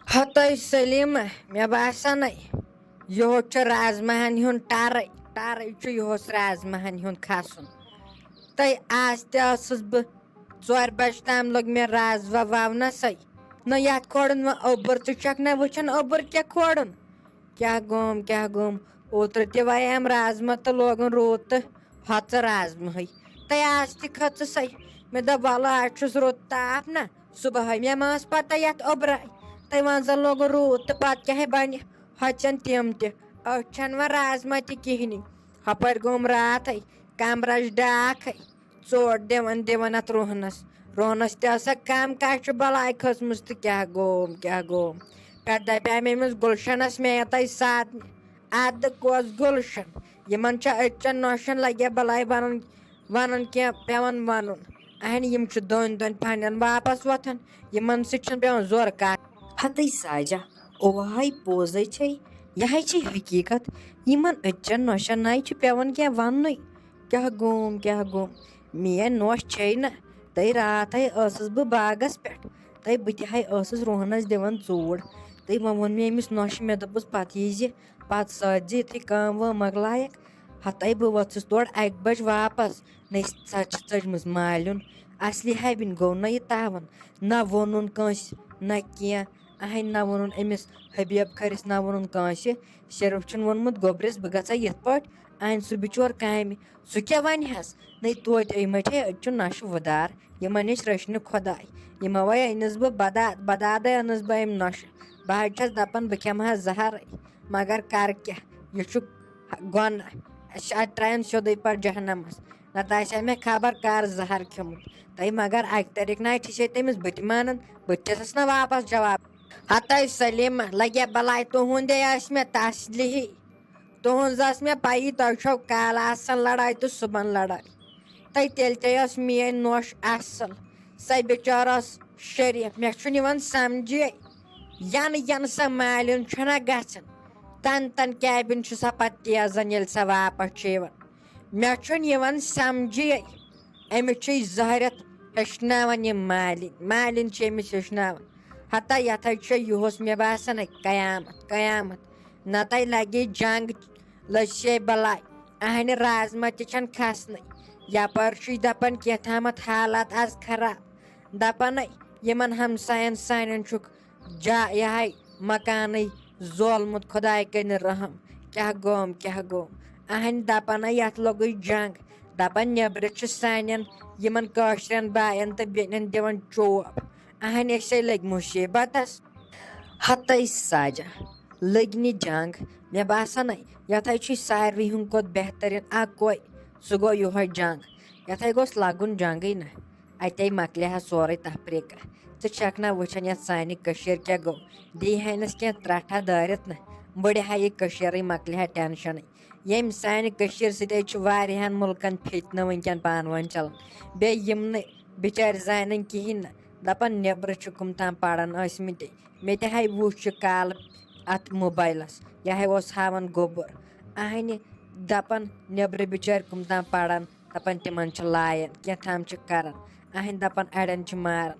ہتائی سلیم مے باسان یہ رازمہن ہند tray tray یہ رازمہن ہند کھسن تہ آج تس بہ ژور بج تام لوگ مے رازما وونس نہ یت کھورن و اوبر ژٕ چھکھ نہ وچھان اوبر کیٛاہ کھورن کیٛاہ گوم اوترٕ تہِ وایام رازما تہٕ لوگُن روٗد تہٕ ہۄژٕ رازمہٕے تہٕ آز تہِ کھٔژٕسَے مےٚ دوٚپ وَلہٕ آز چھُس رُت تاپھ نہ صُبحٲے مےٚ ما ٲس پَتہ یَتھ اوٚبراے تہٕ وۄنۍ زَن لوگُن روٗد تہٕ پَتہٕ کیٛاہ بَنہِ ہۄژٮ۪ن تِم تہِ أتھۍ چھَنہٕ وۄنۍ رازما تہِ کِہیٖنی ہۄپٲرۍ گوٚم راتھَے کَمرَس ڈاکھَے ژوٚٹ دِوان اَتھ رۄہنَس تہِ ٲسَکھ کَم کَچھِ بَلاے کھٔژمٕژ تہٕ کیٛاہ گوم پٮ۪ٹھٕ دَپیٛام أمِس گُلشَنَس مےٚ یوٚتانۍ سادنہِ اَدٕ کۄس گُلشَن یِمَن چھےٚ أزچٮ۪ن نۄشَن لَگیا بَلاے وَنُن کینٛہہ پٮ۪وان وَنُن اَہنہِ یِم چھِ دۄنۍ پنٛنٮ۪ن واپَس وۄتھان یِمَن سۭتۍ چھِنہٕ پٮ۪وان زورٕ کَتھ ہتٕے ساجا اوہے پوزے چھے یہے چھے حقیقت یمن أزچٮ۪ن نۄشن نَے چھُ پٮ۪وان کینٛہہ وَننُے کیٛاہ گوم میٲنۍ نۄش چھے نہ تہٕ راتھے ٲسٕس بہٕ باغس پٮ۪ٹھ تہٕ بہٕ تہِ ہے ٲسٕس رۄہنس دِوان ژوٗر تہٕ وۄنۍ ووٚن مےٚ أمِس نۄشہِ مےٚ دوٚپُس پتہٕ یی زِ پتہٕ سۭتۍ زِ یُتھُے کٲم وٲم مۄکلایکھ ہتَے بہٕ ؤژھٕس تورٕ 1 بجہِ واپس نہ سۄ چھِ ژٔجمٕژ مالیُن اصلی ہبِنۍ گوٚو نہ یہِ تاوان نہ ووٚنُن کٲنٛسہِ نہ کینٛہہ اہنۍ نہ ووٚنُن أمِس حبیب کھٔرِس نہ ووٚنُن کٲنٛسہِ صرف چھُن ووٚنمُت گوٚبرِس بہٕ گژھٕ یِتھ پٲٹھۍ اَنہِ سُہ بِچور کامہِ سُہ کیٛاہ وَنہِ ہس نَے توتہِ أمۍ مَٹھے أزچہِ نۄشہِ وُدار یِمن نِش رٔچھنہِ خۄداے یِمو وَے أنِس بہٕ بدادَے أنٕس بہٕ أمۍ نۄشہِ بہٕ حظ چھَس دَپان بہٕ کھٮ۪مہٕ ہا زہرٕے مگر کَرٕ کیٛاہ یہِ چھُ گۄناہ اَتھ ترٛایَن سیوٚدُے پَتہٕ جہنَمَس نَتہٕ آسہِ ہا مےٚ خبر کَر زہر کھیوٚمُت تہٕ مگر اَکہِ طریٖقہٕ نَٹھِ چھے تٔمِس بہٕ تہِ مانان بہٕ تہِ چھَسَس نہ واپَس جواب ہتاے سلیٖمہ لگیا بلاے تُہُنٛدے ٲسۍ مےٚ تسلی تُہٕنٛز ٲس مےٚ پَیی تۄہہِ چھو کالہٕ آسان لڑٲے تہٕ صُبحن لڑٲے تیٚلہِ تے ٲس میٲنۍ نۄش اَصٕل سۄ بِچٲر ٲس شریٖف مےٚ چھُنہٕ یِوان سَمجھے ینہٕ سۄ مالیُن چھُنہ گژھان تَن کیبِن چھِ سۄ پَتہٕ تیزان ییٚلہِ سۄ واپَس چھِ یِوان مےٚ چھُنہٕ یِوان سَمجھے أمِس چھُے زہرٮ۪تھ ہیٚچھناوان یِم مالِنۍ چھِ أمِس ہیٚچھناوان ہتا یَتھَے چھُ یِہُس مےٚ باسان قیامت نَتہٕ لگے جنٛگ لٔجسے بلاے اَہنہِ رازما تہِ چھَنہٕ کھسنٕے یَپٲرۍ چھُے دَپان کینٛہہ حالات آز خراب دَپانے یِمن ہمساین سانٮ۪ن چھُکھ یِہے مکانٕے زولمُت خۄداے کٔرِنۍ رحم کیٛاہ گوم اَہنہِ دَپانے یَتھ لوٚگُے جنٛگ دَپان نیٚبرٕ چھِ سانٮ۪ن یِمن کٲشرٮ۪ن باین تہٕ بیٚنٮ۪ن دِوان چوب اَہنہِ أسے لٔگۍ مُصیٖبتس ہتَے ساجا لٔگۍ نہِ جنٛگ مےٚ باسانے یَتھے چھُے ساروی ہٕنٛدِ کھۄتہٕ بہتریٖن اَکوے سُہ گوٚو یِہوے جنٛگ یَتھے گوٚژھ لَگُن جنٛگٕے نہ اَتے مۄکلہِ ہا سورُے تفریٖقہ ژٕ چھکھ نہ وٕچھان یَتھ سانہِ کٔشیٖرِ کیٛاہ گوٚو دی ہانَس کینٛہہ ترٛٹھا دٲرِتھ نہ بٔڑِ ہا یہِ کٔشیٖرٕے مۄکلہِ ہا ٹٮ۪نشَنٕے ییٚمہِ سانہِ کٔشیٖرِ سۭتۍ حظ چھُ واریاہَن مُلکَن فِتنہٕ وٕنکٮ۪ن پانہٕ ؤنۍ چلان بیٚیہِ یِم نہٕ بِچارِ زانان کِہیٖنۍ نہٕ دَپان نیٚبرٕ چھِ کٕم تام پَران ٲسۍمٕتۍ مےٚ تہِ ہاے وُچھ یہِ کالہٕ اَتھ موبایلَس یہِ ہاے اوس ہاوان گوٚبُر اَہنہِ دَپان نیٚبرٕ بِچٲرۍ کٕم تام پَران دَپان تِمن چھِ لایان کینٛہہ تام چھِ کران اَہنہِ دَپان اَڑٮ۪ن چھِ ماران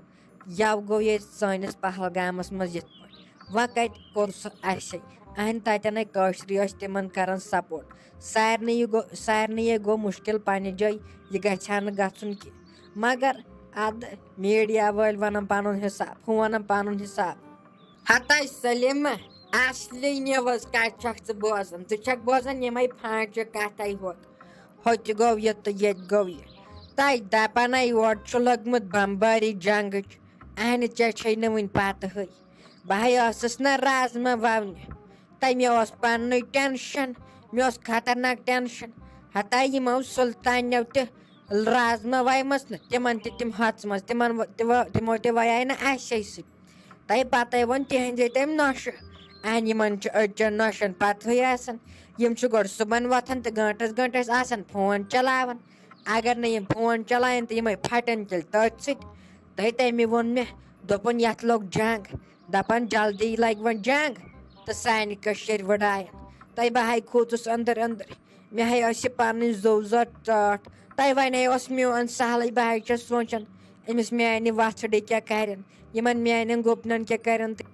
یَوٕ گوٚو ییٚتہِ سٲنِس پہلگامَس منٛز یِتھ پٲٹھۍ وۄنۍ کَتہِ کوٚر سُہ اَسے اَہنہِ تَتٮ۪نَے کٲشرِ ٲسۍ تِمن کران سپوٹ سارنٕے گوٚو مُشکِل پنٛنہِ جایہِ یہِ گژھِ ہا نہٕ گژھُن کینٛہہ مگر اَدٕ میٖڈیا وٲلۍ وَنان پَنُن حِساب ہُہ وَنان پَنُن حِساب ہتاے سلیٖمہ اصلی نِوٕز کَتہِ چھکھ ژٕ بوزان ژٕ چھکھ بوزان یِمے فانٛچہِ کَتھے ہوٚتہِ گوٚو یہِ تہٕ ییٚتہِ گوٚو یہِ تۄہہِ دَپانے یورٕ چھُ لوٚگمُت بمبٲری جنٛگٕچ اَہنہِ ژےٚ چھے نہٕ وٕنہِ پَتہٕے بہٕ ہے ٲسٕس نہ رازما وَونہِ تہٕ مےٚ اوس پَننُے ٹٮ۪نشَن مےٚ اوس خطرناک ٹٮ۪نشَن ہتاے یِمو سُلطانیو تہِ رازما وایمَژ نہٕ تِمن تہِ تِم ہۄژمَژ تِمو تہِ وَیاے نہٕ اَسے سۭتۍ تۄہہِ پَتَے ووٚن تِہنٛزے تٔمۍ نۄشہِ اَہنہِ یِمن چھُ أزچٮ۪ن نۄشَن پَتہٕے آسان یِم چھِ گۄڈٕ صُبحن وۄتھان تہٕ گٲنٛٹَس آسان فون چلاوان اگر نہٕ یِم فون چلاین تہٕ یِمے پھٹن تیٚلہِ تٔتھۍ سۭتۍ تٔمۍ ووٚن مےٚ دوٚپُن یَتھ لوٚگ جنٛگ دَپان جلدی لَگہِ وۄنۍ جنٛگ تہٕ سانہِ کٔشیٖرِ وٕڈایَن بہٕ ہاے کھوٗژٕس أنٛدٕرۍ مےٚ ہے ٲس یہِ پَنٕنۍ زو زٲژ ٹٲٹھ وَنے اوس میون سہلٕے بہٕ حظ چھَس سونٛچان أمِس میانہِ وَژھڑِ کیٛاہ کَرن یِمن میانٮ۪ن گُپنن کیٛاہ کَرن تہٕ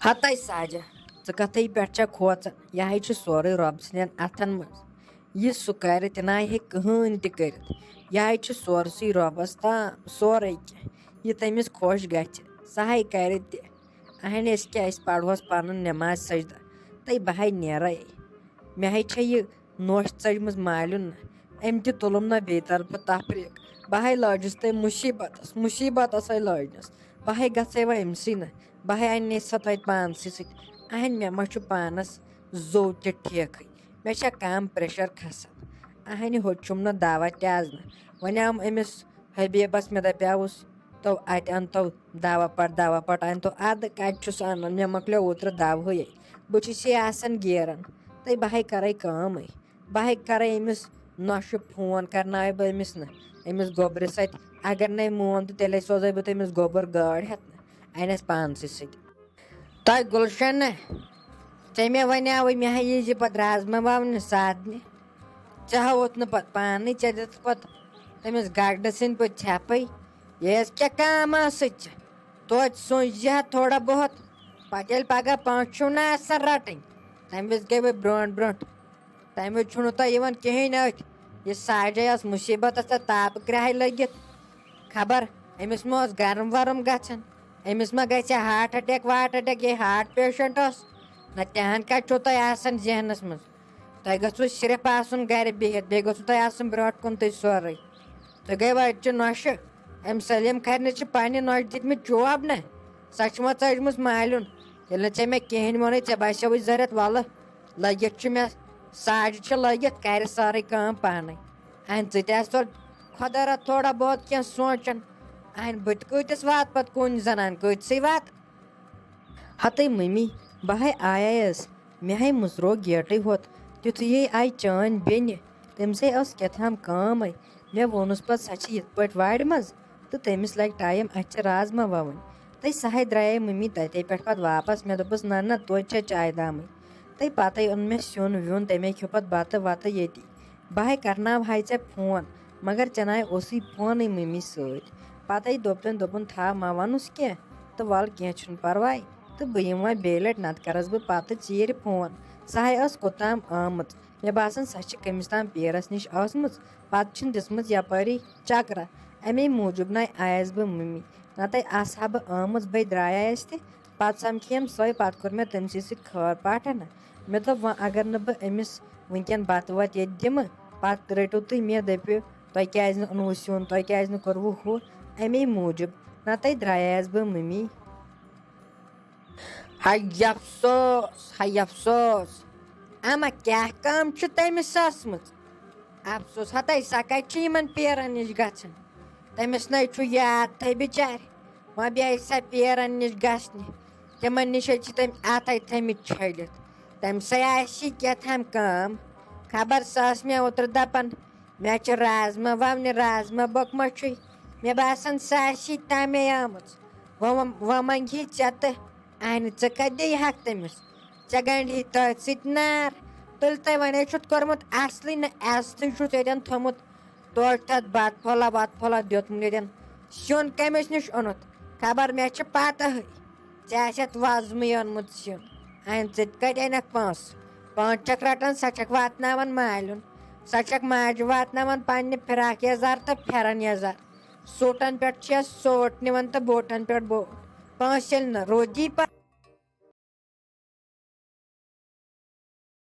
ہتَے ساجا ژٕ کتھٕے پٮ۪ٹھ چھےٚ کھوژان یہِ ہے چھُ سورُے رۄبہٕ سٕنٛدٮ۪ن اَتھن منٛز یہِ سُہ کرِ تہِ نَے ہیٚکہِ کٕہٕنۍ تہِ کٔرِتھ یہِ ہے چھُ سورسٕے رۄبس تام سورُے کینٛہہ یہِ تٔمِس خۄش گژھِ سۄ ہے کرِ تہِ اہنہِ أسۍ کیٛاہ أسۍ پرہوس پنُن نٮ۪ماز سجدٕ تہٕ بہٕ ہے نیرے مےٚ ہے چھےٚ یہِ نوش ژٔجمٕژ مالیُن نہ أمۍ تہِ تُلُم نہ بیٚیہِ طرفہٕ تفریٖق بہٕ ہے لٲجِس تۄہہِ مُصیٖبتس ہے لٲجنس بہٕ ہے گژھے وۄنۍ أمسٕے نہ بہٕ ہے اَنے سۄ توتہِ پانسٕے سۭتۍ اہنہِ مےٚ ما چھُ پانس زوٚو تہِ ٹھیکھٕے مےٚ چھےٚ کم پریشر کھسان اہنہِ ہوٚتہِ چھُم نہٕ دوا تہِ آز نہٕ وۄنۍ آوُم أمِس حبیٖبس مےٚ دپیاوُس تو اَتہِ اَنتو دوا پٹ اَنتو اَدٕ کَتہِ چھُس اَنان مےٚ مۄکلیو اوترٕ دوہٕے بہٕ چھُس یہِ آسان گیران تہٕ بہٕ ہے کرے کٲمٕے بہٕ ہے کرے أمِس نۄشہِ فون کرناوے بہٕ أمِس نہ أمِس گوٚبرِس اَتھِ اگر نَے مون تہٕ تیٚلے سوزے بہٕ تٔمِس گوٚبُر گٲڑۍ ہٮ۪تھ نہ اَنٮ۪س پانسٕے سۭتۍ تۄہہِ گُلشن نہ ژےٚ مےٚ وَنیاوٕے مےٚ ہا یی زِ پَتہٕ رازما وَونہِ سادنہِ ژےٚ ہاوُتھ نہٕ پَتہٕ پانٕے ژےٚ دِژ پَتہٕ تٔمِس گَگڑٕ سٕنٛدۍ پٲٹھۍ ژھٮ۪پٕے یہِ حظ کیٛاہ کٲم ٲسٕے ژےٚ توتہِ سوٗنٛچزِ ہا تھوڑا بہت پَتہٕ ییٚلہِ پگاہ پونٛسہٕ چھُو نہ آسان رَٹٕنۍ تَمہِ وِزِ گٔیوٕ برونٛٹھ تَمہِ وِزِ چھُنہٕ تۄہہِ یِوان کِہیٖنۍ أتھۍ یہِ ساجے ٲس مُصیٖبتس تہٕ تاپہٕ کرٛاہے لٔگِتھ خبر أمِس ما اوس گرم ورم گژھان أمِس ما گژھِ ہا ہاٹ اٹیک یہِ ہاٹ پیشنٹ اوس نہ تِہن کَتہِ چھُو تۄہہِ آسان ذہنس منٛز تۄہہِ گژھوٕ صرف آسُن گرِ بِہِتھ بیٚیہِ گوٚژھوٕ تۄہہِ آسُن برونٛٹھ کُن تُہۍ سورُے تُہۍ گٔیوٕ اَتچہِ نۄشہِ أمۍ سلیٖم کھرنہِ چھِ پننہِ نۄشہِ دِتمٕتۍ چوب نہ سۄ چھِ وۄنۍ ژٔجمٕژ مالیُن ییٚلہِ نہٕ ژےٚ مےٚ کِہیٖنۍ ووٚنُے ژےٚ باسیوٕے ضوٚرتھ وَلہٕ لٔگِتھ چھُ مےٚ ساجہِ چھِ لٔگِتھ کرِ سٲرٕے کٲم پانے اَہنہِ ژٕ تہِ آس توتہِ خۄدا را تھوڑا بہت کینٛہہ سونٛچان اہنہِ بہٕ تہِ کۭتِس واتہٕ پَتہٕ کُنہِ زنان کۭتسٕے واتہٕ ہتَے مٔمی بہٕ ہے آیایس مےٚ ہے مٕژروو گیٹٕے ہوت تِتھُے آیہِ چٲنۍ بیٚنہِ تٔمِسے ٲس کیٛاتھام کٲمٕے مےٚ ووٚنُس پَتہٕ سۄ چھِ یِتھ پٲٹھۍ وارِ منٛز تہٕ تٔمِس لگہِ ٹایم اَسہِ چھِ رازما وَوٕنۍ تہٕ سۄ ہے درٛایے مٔمی تَتے پٮ۪ٹھ پَتہٕ واپس مےٚ دوٚپُس نہ توتہِ چھےٚ چاے دامٕے تہٕ پَتَے اوٚن مےٚ سیُن ویُن تَمے کھیوٚو پَتہٕ بَتہٕ وَتہٕ ییٚتی بہٕ ہے کرناوہاے ژےٚ فون مگر ژےٚ نَے اوسُے فونٕے مٔمی سۭتۍ پَتَے دوٚپ تٔمۍ دوٚپُن تھاو مہ وَنُس کینٛہہ تہٕ وَلہٕ کینٛہہ چھُنہٕ پَرواے تہٕ بہٕ یِمہٕ وۄنۍ بیٚیہِ لَٹہِ نَتہٕ کَرَس بہٕ پَتہٕ ژیٖرۍ فون سۄ ہے ٲس کوٚتام آمٕژ مےٚ باسان سۄ چھِ کٔمِس تام پیرَس نِش ٲسمٕژ پَتہٕ چھِنہٕ دِژمٕژ یَپٲری چکرا اَمے موٗجوٗب نَے آیَس بہٕ مٔمی نَتہٕ آسہٕ ہا بہٕ آمٕژ بیٚیہِ درٛایایَس تہِ پَتہٕ سَمکھیم سۄے پَتہٕ کوٚر مےٚ تٔمسٕے سۭتۍ خٲر پاٹھا نہ مےٚ دوٚپ وۄنۍ اگر نہٕ بہٕ أمِس وٕنکٮ۪ن بَتہٕ وَتہٕ ییٚتہِ دِمہٕ پَتہٕ رٔٹِو تُہۍ مےٚ دٔپِو تۄہہِ کیٛازِ نہٕ اوٚنوُ سیُن تۄہہِ کیٛازِ نہٕ کوٚروُ ہُہ اَمے موٗجوٗب نَتہٕ درٛایایَس بہٕ مٔمی ہَے افسوس اما کیٛاہ کٲم چھِ تٔمِس ٲسمٕژ افسوس ہتَے سۄ کَتہِ چھِ یِمن پیرَن نِش گژھان تٔمِس نَے چھُ یاد تھٔے بِچارِ وۄنۍ بیٚیہِ سۄ پیرَن نِش گژھنہِ تِمن نِش چھِ تٔمۍ اَتھَے تھٲمٕتۍ چھٔلِتھ تٔمِسے آسہِ کیٛاتھام کٲم خبر سۄ ٲس مےٚ اوترٕ دَپان مےٚ چھِ رازما وَونہِ رازما بوٚک ما چھُے مےٚ باسان سۄ آسی تَمے آمٕژ وۄنۍ منٛگہِ ژےٚ تہٕ اَہنہِ ژٕ کَتہِ دِیہَکھ تٔمِس ژےٚ گنٛڈِ تٔتھۍ سۭتۍ نار تُلہِ تۄہہِ وۄنۍ چھُتھ کوٚرمُت اَصلٕے نہ عزتھٕے چھُتھ ییٚتٮ۪ن تھوٚمُت تویتہِ تَتھ بَتہٕ پھوٚلہ وَتہٕ پھوٚلہ دیُتمُت ییٚتٮ۪ن سیُن کٔمِس نِش اوٚنُتھ خبر مےٚ چھِ پَتہٕے ژےٚ آسٮ۪تھ وۄزمٕے اوٚنمُت سیُن اَہنہِ ژٕ تہِ کَتہِ اَنٮ۪کھ پونٛسہٕ چھَکھ رَٹان سۄ چھَکھ واتناوان مالیُن سۄ چھَکھ ماجہِ واتناوان پنٛنہِ فِراک یَزار تہٕ پھٮ۪رن یَزار سوٗٹَن پٮ۪ٹھ چھَس سوٹ نِوان تہٕ بوٹَن پٮ۪ٹھ بوٹ پونٛسہٕ ییٚلہِ نہٕ روٗدی پَتہٕ